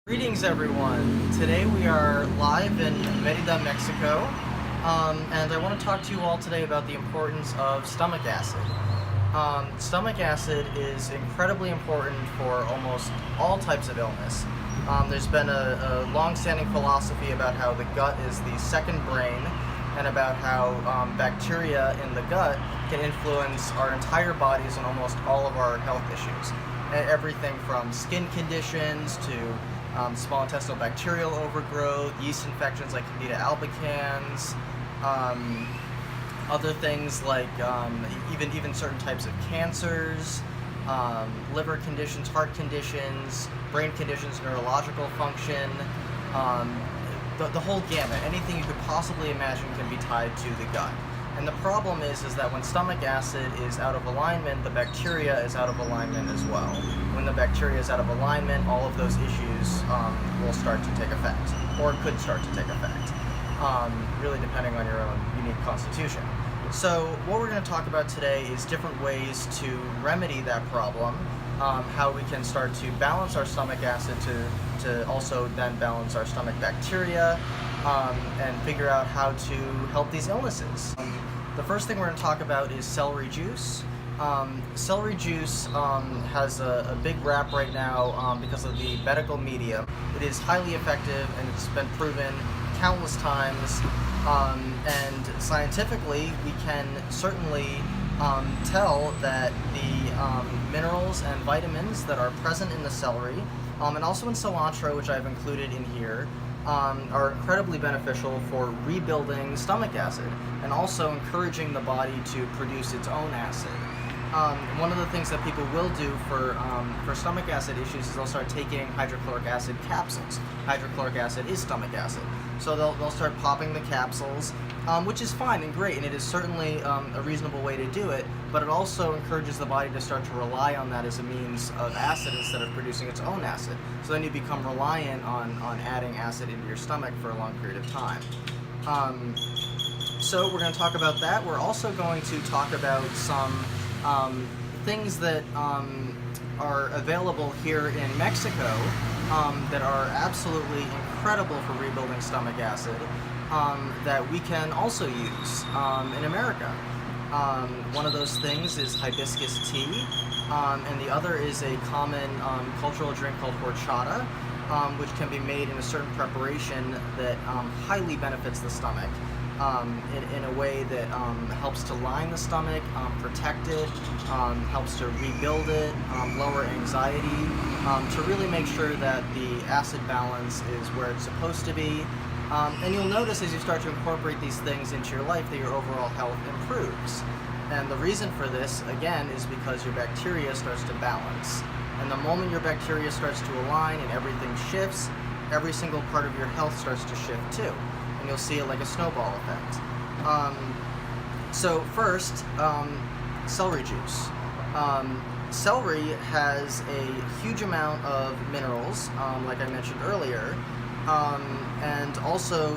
Greetings everyone! Today we are live in Merida, Mexico, and I want to talk to you all today about the importance of stomach acid. Stomach acid is incredibly important for almost all types of illness. There's been a long-standing philosophy about how the gut is the second brain, and about how bacteria in the gut can influence our entire bodies and almost all of our health issues. Everything from skin conditions to small intestinal bacterial overgrowth, yeast infections like Candida albicans, other things like even certain types of cancers, liver conditions, heart conditions, brain conditions, neurological function, the whole gamut. Anything you could possibly imagine can be tied to the gut. And the problem is that when stomach acid is out of alignment, the bacteria is out of alignment as well. When the bacteria is out of alignment, all of those issues will start to take effect, or could start to take effect, really depending on your own unique constitution. So what we're going to talk about today is different ways to remedy that problem, how we can start to balance our stomach acid to also then balance our stomach bacteria, and figure out how to help these illnesses. The first thing we're going to talk about is celery juice. Celery juice has a big rap right now because of the medical media. It is highly effective and it's been proven countless times, and scientifically we can certainly tell that the minerals and vitamins that are present in the celery, and also in cilantro, which I've included in here, are incredibly beneficial for rebuilding stomach acid and also encouraging the body to produce its own acid. One of the things that people will do for stomach acid issues is they'll start taking hydrochloric acid capsules. Hydrochloric acid is stomach acid. So they'll start popping the capsules, which is fine and great, and it is certainly a reasonable way to do it, but it also encourages the body to start to rely on that as a means of acid instead of producing its own acid. So then you become reliant on adding acid into your stomach for a long period of time. So we're going to talk about that. We're also going to talk about some things that are available here in Mexico that are absolutely incredible for rebuilding stomach acid, that we can also use in America. One of those things is hibiscus tea, and the other is a common cultural drink called horchata, which can be made in a certain preparation that highly benefits the stomach in a way that helps to line the stomach, protect it, helps to rebuild it, lower anxiety, to really make sure that the acid balance is where it's supposed to be. And you'll notice as you start to incorporate these things into your life that your overall health improves. And the reason for this, again, is because your bacteria starts to balance. And the moment your bacteria starts to align and everything shifts, every single part of your health starts to shift too. And you'll see it like a snowball effect. So first, celery juice. Celery has a huge amount of minerals, like I mentioned earlier, and also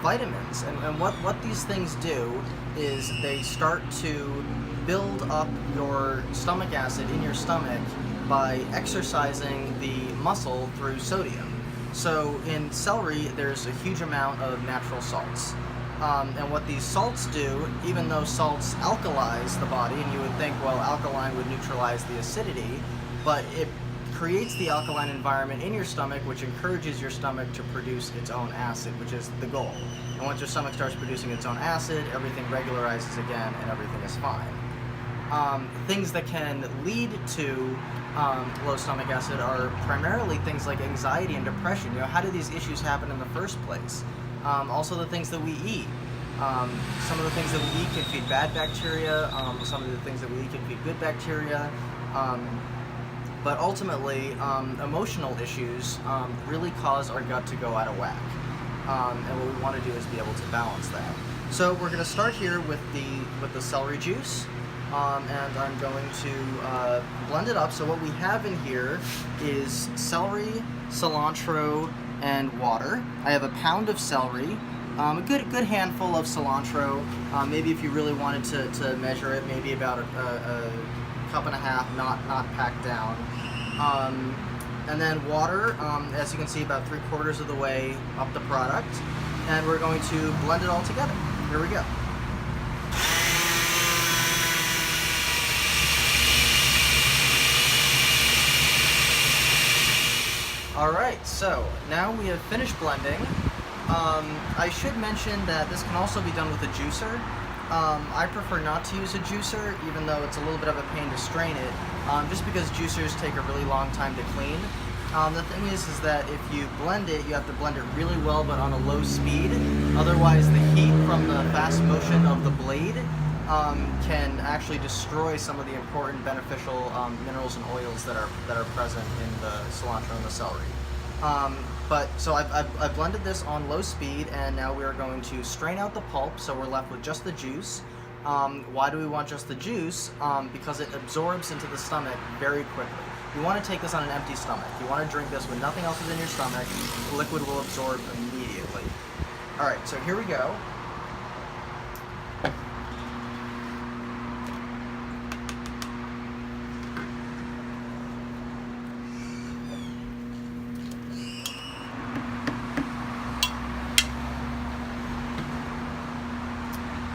vitamins. And what these things do is they start to build up your stomach acid in your stomach by exercising the muscle through sodium. So in celery, there's a huge amount of natural salts. And what these salts do, even though salts alkalize the body, and you would think, well, alkaline would neutralize the acidity, but it creates the alkaline environment in your stomach, which encourages your stomach to produce its own acid, which is the goal. And once your stomach starts producing its own acid, everything regularizes again and everything is fine. Things that can lead to low stomach acid are primarily things like anxiety and depression. You know, how do these issues happen in the first place? Also the things that we eat. Some of the things that we eat can feed bad bacteria, some of the things that we eat can feed good bacteria, but ultimately emotional issues really cause our gut to go out of whack. And what we want to do is be able to balance that. So we're going to start here with the celery juice. And I'm going to blend it up. So what we have in here is celery, cilantro, and water. I have a pound of celery, a good handful of cilantro. Maybe if you really wanted to measure it, maybe about a cup and a half, not packed down. and then water, as you can see, about 3/4 of the way up the product, and we're going to blend it all together. Here we go. Alright, so now we have finished blending. I should mention that this can also be done with a juicer. I prefer not to use a juicer, even though it's a little bit of a pain to strain it, just because juicers take a really long time to clean. The thing is that if you blend it, you have to blend it really well, but on a low speed. Otherwise, the heat from the fast motion of the blade can actually destroy some of the important beneficial minerals and oils that are present in the cilantro and the celery. So I've blended this on low speed, and now we are going to strain out the pulp, so we're left with just the juice. Why do we want just the juice? Because it absorbs into the stomach very quickly. You want to take this on an empty stomach. You want to drink this when nothing else is in your stomach. The liquid will absorb immediately. Alright, so here we go.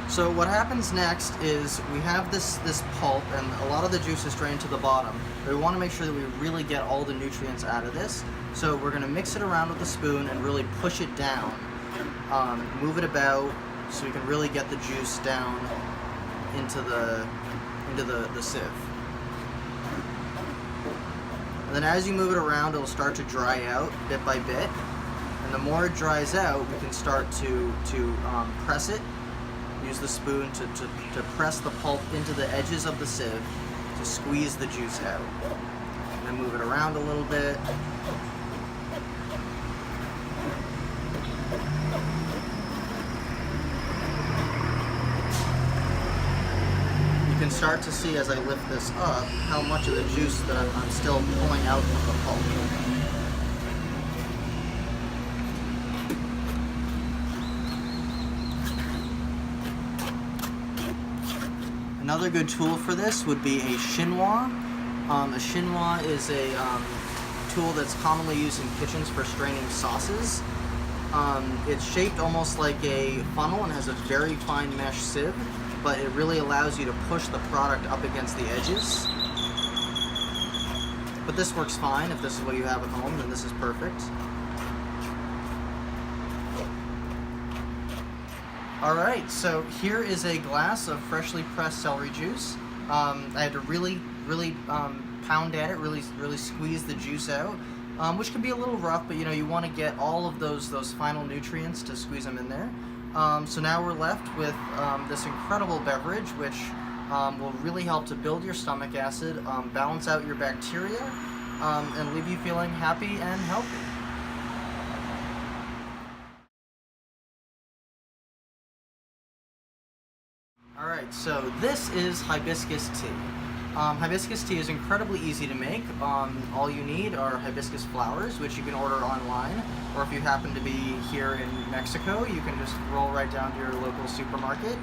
So what happens next is we have this pulp, and a lot of the juice is drained to the bottom. But we want to make sure that we really get all the nutrients out of this. So we're going to mix it around with a spoon and really push it down. Move it about so we can really get the juice down into the sieve. And then as you move it around, it'll start to dry out bit by bit. And the more it dries out, we can start to press it. Use the spoon to press the pulp into the edges of the sieve to squeeze the juice out. And then move it around a little bit. You can start to see as I lift this up how much of the juice that I'm still pulling out from the pulp. Another good tool for this would be a chinois. A chinois is a tool that's commonly used in kitchens for straining sauces. It's shaped almost like a funnel and has a very fine mesh sieve, but it really allows you to push the product up against the edges. But this works fine. If this is what you have at home, then this is perfect. Alright, so here is a glass of freshly pressed celery juice. I had to really pound at it, really squeeze the juice out, which can be a little rough, but you want to get all of those final nutrients to squeeze them in there. So now we're left with this incredible beverage, which will really help to build your stomach acid, balance out your bacteria, and leave you feeling happy and healthy. Alright, so this is hibiscus tea. Hibiscus tea is incredibly easy to make. All you need are hibiscus flowers, which you can order online, or if you happen to be here in Mexico, you can just roll right down to your local supermarket.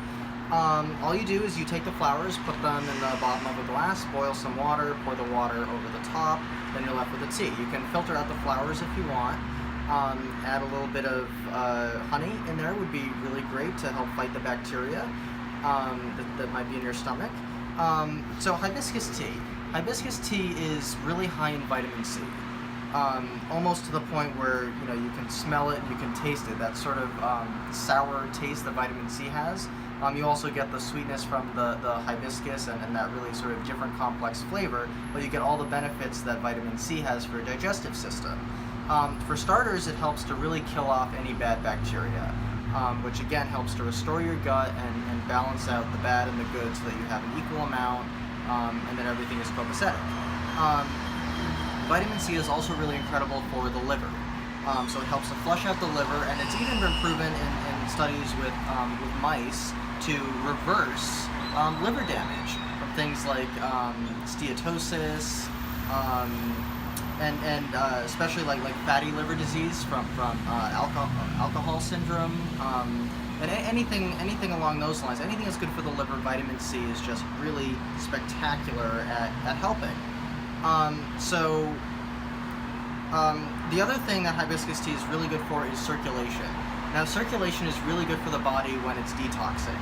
All you do is you take the flowers, put them in the bottom of a glass, boil some water, pour the water over the top, then you're left with the tea. You can filter out the flowers if you want. Add a little bit of honey in there would be really great to help fight the bacteria that might be in your stomach. So hibiscus tea. Hibiscus tea is really high in vitamin C. Almost to the point where you can smell it and you can taste it. That sort of sour taste that vitamin C has. You also get the sweetness from the hibiscus and that really sort of different complex flavor, but you get all the benefits that vitamin C has for your digestive system. For starters, it helps to really kill off any bad bacteria, which again helps to restore your gut and balance out the bad and the good so that you have an equal amount, and then everything is copacetic. Vitamin C is also really incredible for the liver. So it helps to flush out the liver, and it's even been proven in studies with mice to reverse liver damage from things like steatosis, and especially like fatty liver disease from alcohol syndrome, and anything along those lines. Anything that's good for the liver, vitamin C is just really spectacular at helping. So The other thing that hibiscus tea is really good for is circulation. Now, circulation is really good for the body when it's detoxing.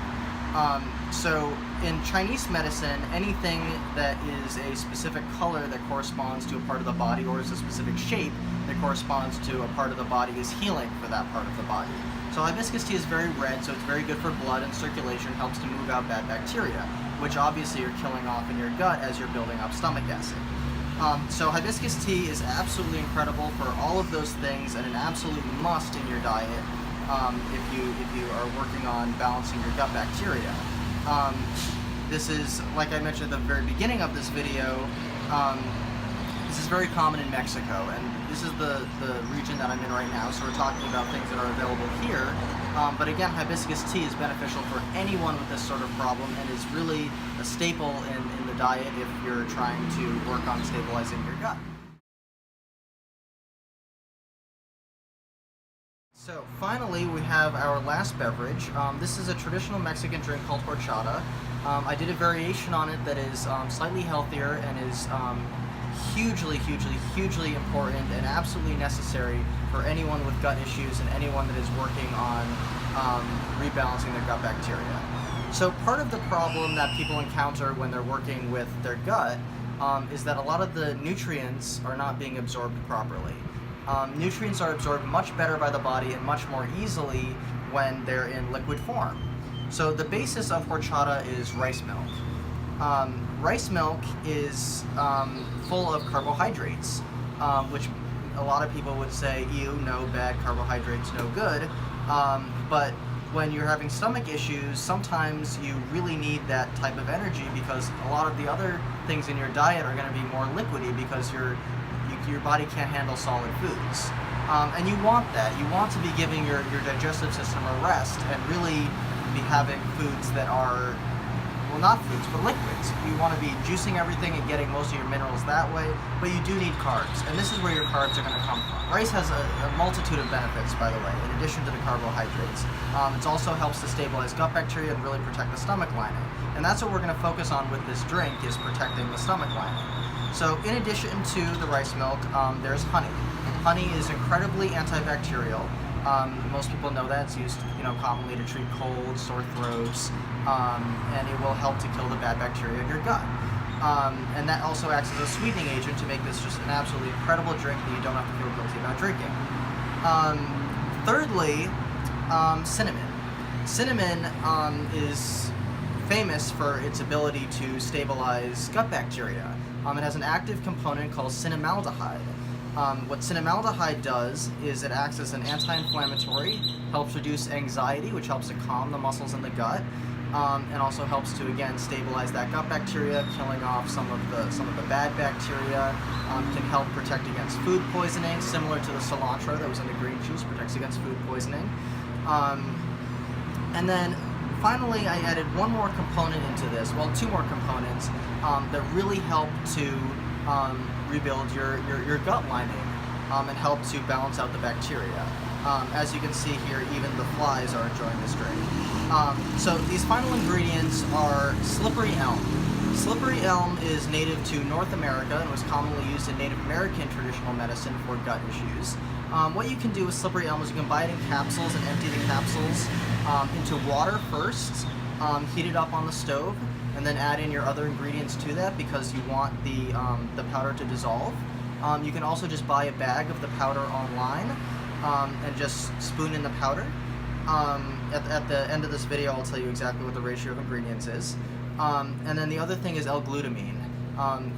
So in Chinese medicine, anything that is a specific color that corresponds to a part of the body, or is a specific shape that corresponds to a part of the body, is healing for that part of the body. So hibiscus tea is very red, so it's very good for blood and circulation, helps to move out bad bacteria, which obviously you're killing off in your gut as you're building up stomach acid. So hibiscus tea is absolutely incredible for all of those things, and an absolute must in your diet if you are working on balancing your gut bacteria. This is, like I mentioned at the very beginning of this video, this is very common in Mexico, and this is the region that I'm in right now, so we're talking about things that are available here. But again, hibiscus tea is beneficial for anyone with this sort of problem, and is really a staple in the diet if you're trying to work on stabilizing your gut. So finally, we have our last beverage. This is a traditional Mexican drink called horchata. I did a variation on it that is slightly healthier and is hugely important and absolutely necessary for anyone with gut issues and anyone that is working on rebalancing their gut bacteria. So part of the problem that people encounter when they're working with their gut is that a lot of the nutrients are not being absorbed properly. Nutrients are absorbed much better by the body and much more easily when they're in liquid form. So the basis of horchata is rice milk. Rice milk is full of carbohydrates, which a lot of people would say, ew, no, bad, carbohydrates, no good. But when you're having stomach issues, sometimes you really need that type of energy, because a lot of the other things in your diet are going to be more liquidy because your body can't handle solid foods. And you want that. You want to be giving your digestive system a rest and really be having foods that are, well, not foods, but liquids. You want to be juicing everything and getting most of your minerals that way, but you do need carbs, and this is where your carbs are going to come from. Rice has a multitude of benefits, by the way, in addition to the carbohydrates. It also helps to stabilize gut bacteria and really protect the stomach lining, and that's what we're going to focus on with this drink, is protecting the stomach lining. So in addition to the rice milk, there's honey. Honey is incredibly antibacterial. Most people know that. It's used, commonly to treat colds, sore throats, and it will help to kill the bad bacteria in your gut. And that also acts as a sweetening agent to make this just an absolutely incredible drink that you don't have to feel guilty about drinking. Thirdly, cinnamon. Cinnamon is famous for its ability to stabilize gut bacteria. It has an active component called cinnamaldehyde. What cinnamaldehyde does is it acts as an anti-inflammatory, helps reduce anxiety, which helps to calm the muscles in the gut, and also helps to, again, stabilize that gut bacteria, killing off some of the bad bacteria. Can help protect against food poisoning, similar to the cilantro that was in the green juice, protects against food poisoning. And then finally, I added one more component into this, well, two more components that really help to rebuild your gut lining and help to balance out the bacteria. As you can see here, even the flies are enjoying this drink. So these final ingredients are slippery elm. Slippery elm is native to North America and was commonly used in Native American traditional medicine for gut issues. What you can do with slippery elm is you can buy it in capsules and empty the capsules into water first, heat it up on the stove, and then add in your other ingredients to that because you want the powder to dissolve. You can also just buy a bag of the powder online and just spoon in the powder. At the end of this video, I'll tell you exactly what the ratio of ingredients is. And then the other thing is L-glutamine.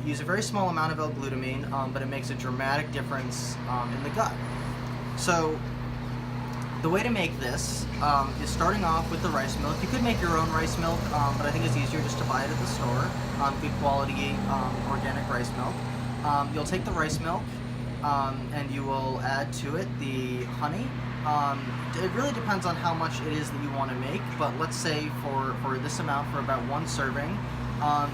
Use a very small amount of L-glutamine, but it makes a dramatic difference in the gut. So the way to make this is starting off with the rice milk. You could make your own rice milk, but I think it's easier just to buy it at the store. Good quality organic rice milk. You'll take the rice milk and you will add to it the honey. It really depends on how much it is that you want to make, but let's say for this amount, for about one serving,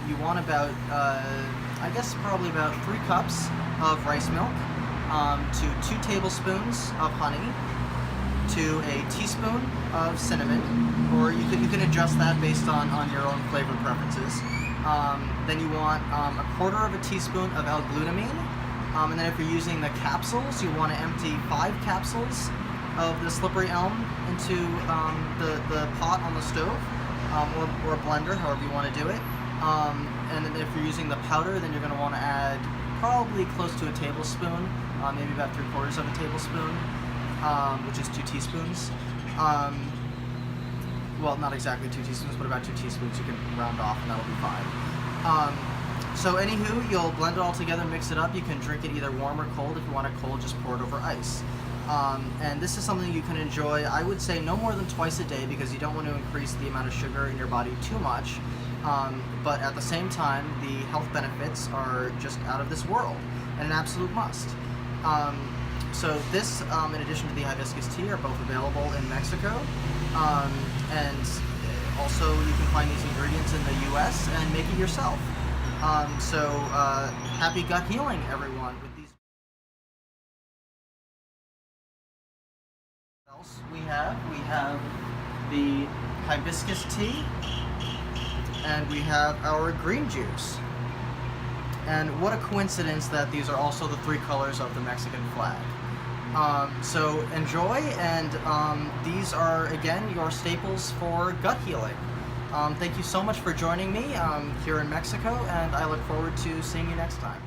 you want about, I guess probably about 3 cups of rice milk, to 2 tablespoons of honey, to a teaspoon of cinnamon, or you can adjust that based on your own flavor preferences. Then you want a 1/4 of a teaspoon of L-glutamine, And then if you're using the capsules, you want to empty 5 capsules of the slippery elm into the pot on the stove, or blender, however you want to do it. And then if you're using the powder, then you're going to want to add probably close to a tablespoon, maybe about 3/4 of a tablespoon, which is 2 teaspoons. Well, not exactly 2 teaspoons, but about 2 teaspoons. You can round off, and that'll be fine. So anywho, you'll blend it all together, mix it up. You can drink it either warm or cold. If you want it cold, just pour it over ice. And this is something you can enjoy, I would say, no more than twice a day, because you don't want to increase the amount of sugar in your body too much. But at the same time, the health benefits are just out of this world, and an absolute must. So this, in addition to the hibiscus tea, are both available in Mexico. And also you can find these ingredients in the US and make it yourself. Happy gut healing, everyone, with these. What else we have the hibiscus tea, and we have our green juice. And what a coincidence that these are also the 3 colors of the Mexican flag. So enjoy, and these are, again, your staples for gut healing. Thank you so much for joining me here in Mexico, and I look forward to seeing you next time.